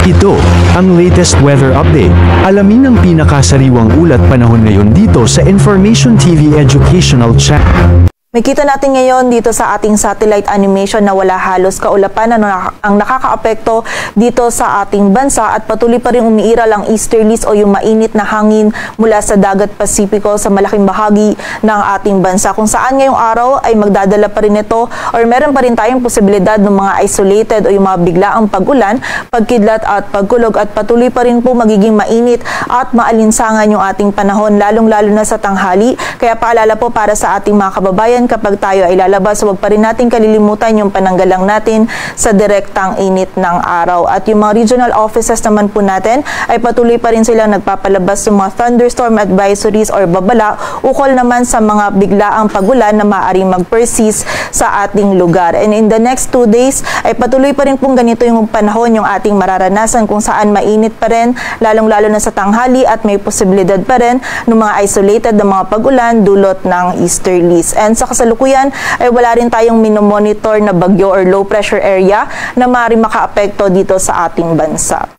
Ito, ang latest weather update. Alamin ang pinakasariwang ulat panahon ngayon dito sa Information TV Educational Channel. Makita natin ngayon dito sa ating satellite animation na wala halos kaulapan ang nakakaapekto dito sa ating bansa at patuloy pa rin umiiral ang easterlies o yung mainit na hangin mula sa dagat Pasipiko sa malaking bahagi ng ating bansa. Kung saan ngayong araw ay magdadala pa rin ito or meron pa rin tayong posibilidad ng mga isolated o yung mga biglaang pag-ulan, pagkidlat at pagkulog at patuloy pa rin po magiging mainit at maalinsangan yung ating panahon lalong-lalo na sa tanghali. Kaya paalala po para sa ating mga kababayan, kapag tayo ay lalabas, huwag pa rin natin kalilimutan yung pananggalang natin sa direktang init ng araw. At yung mga regional offices naman po natin ay patuloy pa rin silang nagpapalabas ng mga thunderstorm advisories or babala ukol naman sa mga biglaang pagulan na maaaring mag-persist sa ating lugar. And in the next 2 days ay patuloy pa rin pong ganito yung panahon yung ating mararanasan kung saan mainit pa rin lalong-lalo na sa tanghali at may posibilidad pa rin ng mga isolated na mga pagulan dulot ng easterlies. And sa kasalukuyan ay wala rin tayong minomonitor na bagyo or low pressure area na maaaring makaapekto dito sa ating bansa.